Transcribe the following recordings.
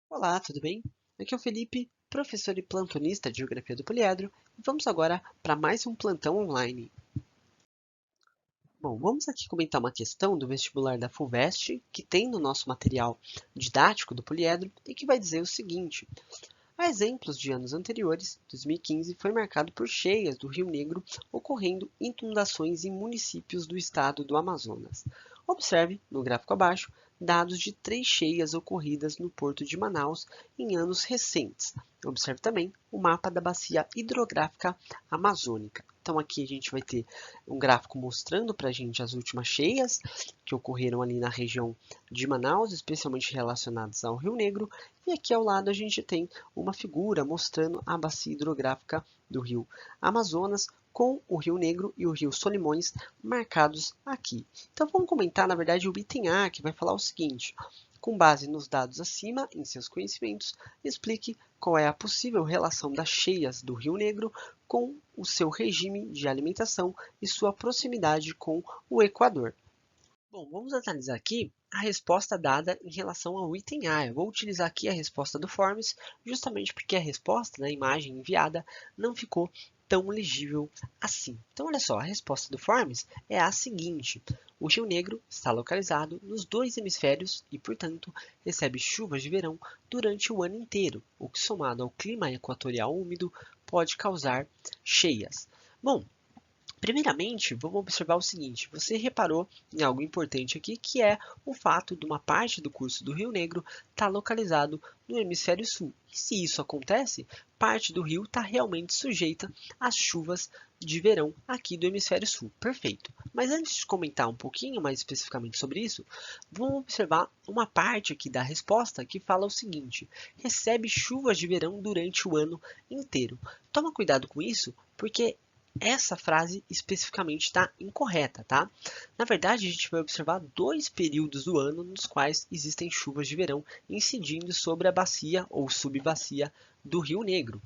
Olá, tudo bem? Aqui é o Felipe, professor e plantonista de Geografia do Poliedro, e vamos agora para mais um plantão online. Bom, vamos aqui comentar uma questão do vestibular da FUVEST, que tem no nosso material didático do Poliedro, e que vai dizer o seguinte: há exemplos de anos anteriores, 2015 foi marcado por cheias do Rio Negro, ocorrendo inundações em municípios do estado do Amazonas. Observe, no gráfico abaixo, dados de 3 cheias ocorridas no porto de Manaus em anos recentes. Observe também o mapa da bacia hidrográfica amazônica. Então aqui a gente vai ter um gráfico mostrando para a gente as últimas cheias que ocorreram ali na região de Manaus, especialmente relacionadas ao Rio Negro, e aqui ao lado a gente tem uma figura mostrando a bacia hidrográfica do rio Amazonas com o Rio Negro e o Rio Solimões marcados aqui. Então vamos comentar, na verdade, o item A, que vai falar o seguinte: com base nos dados acima, em seus conhecimentos, explique qual é a possível relação das cheias do Rio Negro com o seu regime de alimentação e sua proximidade com o Equador. Bom, vamos analisar aqui a resposta dada em relação ao item A. Eu vou utilizar aqui a resposta do Forms, justamente porque a resposta da imagem enviada não ficou tão legível assim. Então, olha só, a resposta do Forms é a seguinte: o Rio Negro está localizado nos dois hemisférios e, portanto, recebe chuvas de verão durante o ano inteiro, o que, somado ao clima equatorial úmido, pode causar cheias. Bom, primeiramente, vamos observar o seguinte: você reparou em algo importante aqui, que é o fato de uma parte do curso do Rio Negro estar localizado no hemisfério sul. E se isso acontece, parte do rio está realmente sujeita às chuvas de verão aqui do hemisfério sul. Perfeito. Mas antes de comentar um pouquinho mais especificamente sobre isso, vamos observar uma parte aqui da resposta que fala o seguinte: recebe chuvas de verão durante o ano inteiro. Toma cuidado com isso, porque essa frase especificamente está incorreta, tá? Na verdade, a gente vai observar dois períodos do ano nos quais existem chuvas de verão incidindo sobre a bacia ou subbacia do Rio Negro.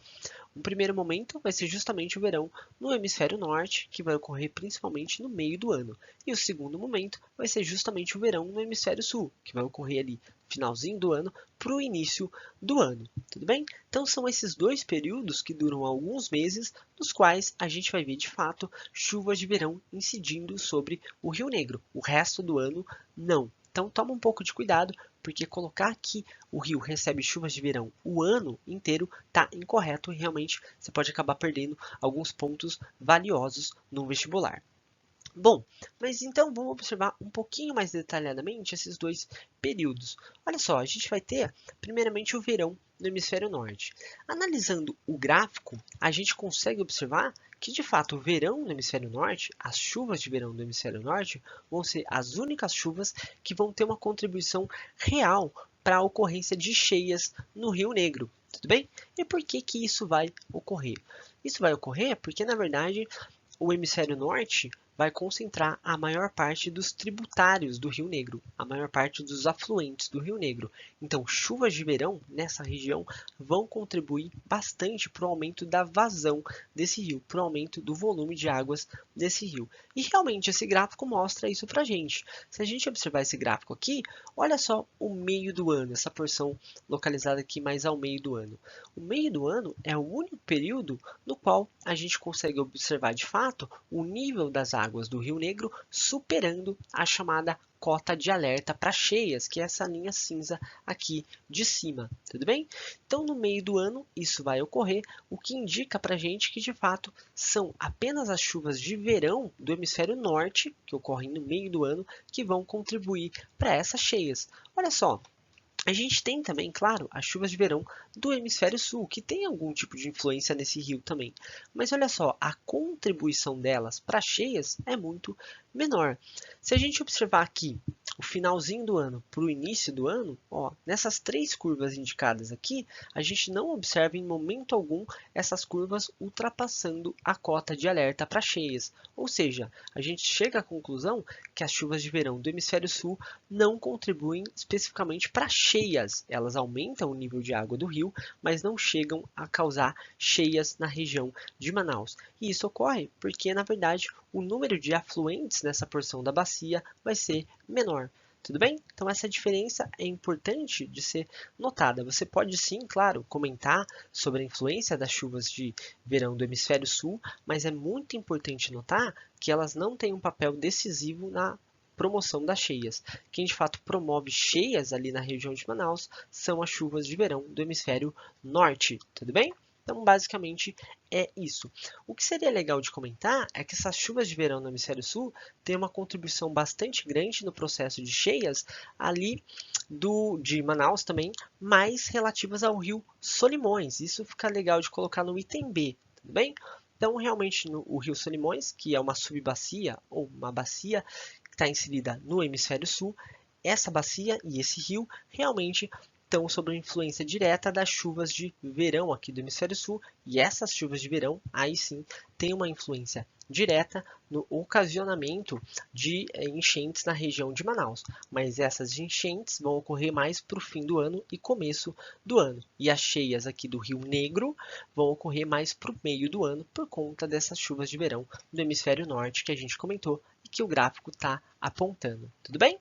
O primeiro momento vai ser justamente o verão no hemisfério norte, que vai ocorrer principalmente no meio do ano. E o segundo momento vai ser justamente o verão no hemisfério sul, que vai ocorrer ali finalzinho do ano para o início do ano. Tudo bem? Então são esses dois períodos que duram alguns meses, nos quais a gente vai ver de fato chuvas de verão incidindo sobre o Rio Negro. O resto do ano não. Então toma um pouco de cuidado, porque colocar que o rio recebe chuvas de verão o ano inteiro está incorreto e realmente você pode acabar perdendo alguns pontos valiosos no vestibular. Bom, mas então vamos observar um pouquinho mais detalhadamente esses dois períodos. Olha só, a gente vai ter primeiramente o verão no hemisfério norte. Analisando o gráfico, a gente consegue observar que de fato o verão no hemisfério norte, as chuvas de verão no hemisfério norte, vão ser as únicas chuvas que vão ter uma contribuição real para a ocorrência de cheias no Rio Negro. Tudo bem? E por que que isso vai ocorrer? Isso vai ocorrer porque, na verdade, o hemisfério norte vai concentrar a maior parte dos tributários do Rio Negro, a maior parte dos afluentes do Rio Negro. Então, chuvas de verão nessa região vão contribuir bastante para o aumento da vazão desse rio, para o aumento do volume de águas desse rio. E realmente esse gráfico mostra isso para a gente. Se a gente observar esse gráfico aqui, olha só o meio do ano, essa porção localizada aqui mais ao meio do ano. O meio do ano é o único período no qual a gente consegue observar de fato o nível das águas do Rio Negro superando a chamada cota de alerta para cheias, que é essa linha cinza aqui de cima, tudo bem? Então, no meio do ano, isso vai ocorrer, o que indica para a gente que, de fato, são apenas as chuvas de verão do hemisfério norte, que ocorrem no meio do ano, que vão contribuir para essas cheias. Olha só, a gente tem também, claro, as chuvas de verão do hemisfério sul, que tem algum tipo de influência nesse rio também. Mas olha só, a contribuição delas para cheias é muito menor. Se a gente observar aqui o finalzinho do ano para o início do ano, ó, nessas três curvas indicadas aqui, a gente não observa em momento algum essas curvas ultrapassando a cota de alerta para cheias. Ou seja, a gente chega à conclusão que as chuvas de verão do hemisfério sul não contribuem especificamente para cheias. Elas aumentam o nível de água do rio, mas não chegam a causar cheias na região de Manaus. E isso ocorre porque, na verdade, o número de afluentes nessa porção da bacia vai ser menor. Tudo bem? Então essa diferença é importante de ser notada. Você pode sim, claro, comentar sobre a influência das chuvas de verão do hemisfério sul, mas é muito importante notar que elas não têm um papel decisivo na promoção das cheias. Quem de fato promove cheias ali na região de Manaus são as chuvas de verão do hemisfério norte. Tudo bem? Então, basicamente, é isso. O que seria legal de comentar é que essas chuvas de verão no hemisfério sul têm uma contribuição bastante grande no processo de cheias ali de Manaus também, mais relativas ao rio Solimões. Isso fica legal de colocar no item B, tudo bem? Então, realmente, o rio Solimões, que é uma subbacia ou uma bacia que está inserida no hemisfério sul, essa bacia e esse rio realmente estão sob a influência direta das chuvas de verão aqui do hemisfério sul, e essas chuvas de verão, aí sim, têm uma influência direta no ocasionamento de enchentes na região de Manaus. Mas essas enchentes vão ocorrer mais para o fim do ano e começo do ano. E as cheias aqui do Rio Negro vão ocorrer mais para o meio do ano por conta dessas chuvas de verão do hemisfério norte que a gente comentou e que o gráfico está apontando. Tudo bem?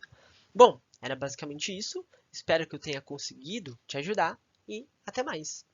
Bom, era basicamente isso. Espero que eu tenha conseguido te ajudar e até mais!